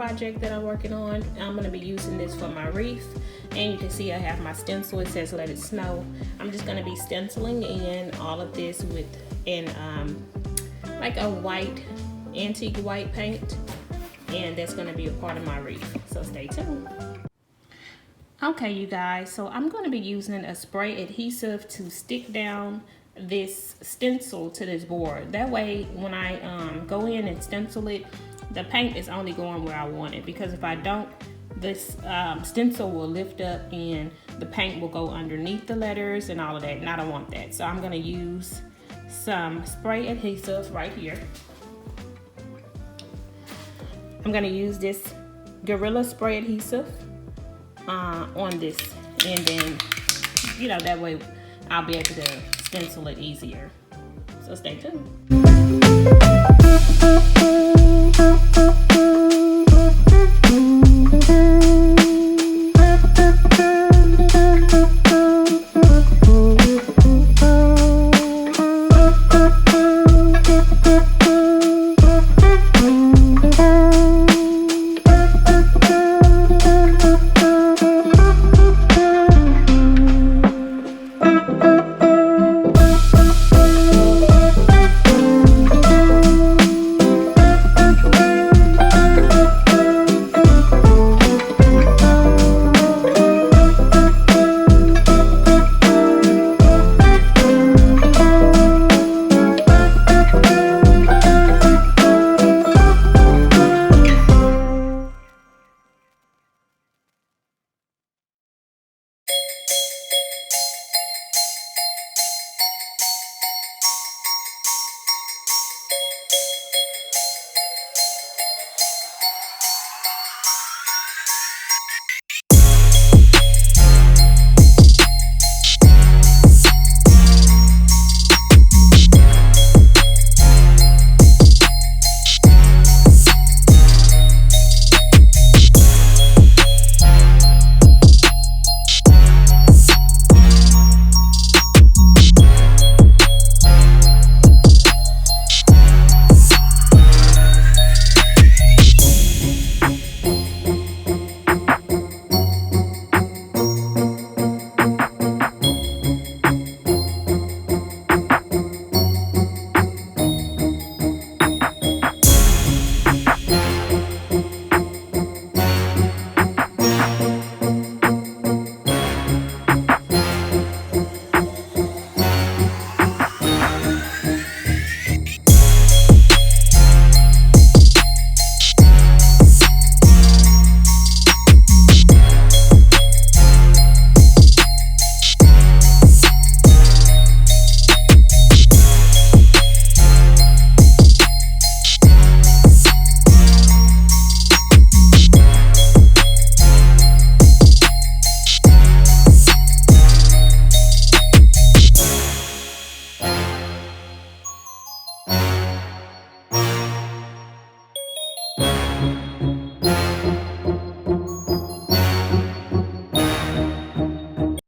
project that I'm working on. I'm going to be using this for my wreath, and you can see I have my stencil. It says let it snow. I'm just going to be stenciling in all of this with like a white, antique white paint, and that's going to be a part of my wreath, so stay tuned. Okay, you guys, so I'm going to be using a spray adhesive to stick down this stencil to this board. That way, when I go in and stencil it, the paint is only going where I want it, because if I don't, this stencil will lift up and the paint will go underneath the letters and all of that, and I don't want that. So I'm going to use some spray adhesive right here. I'm going to use this Gorilla Spray adhesive on this, and then, you know, that way I'll be able to stencil it easier. So stay tuned.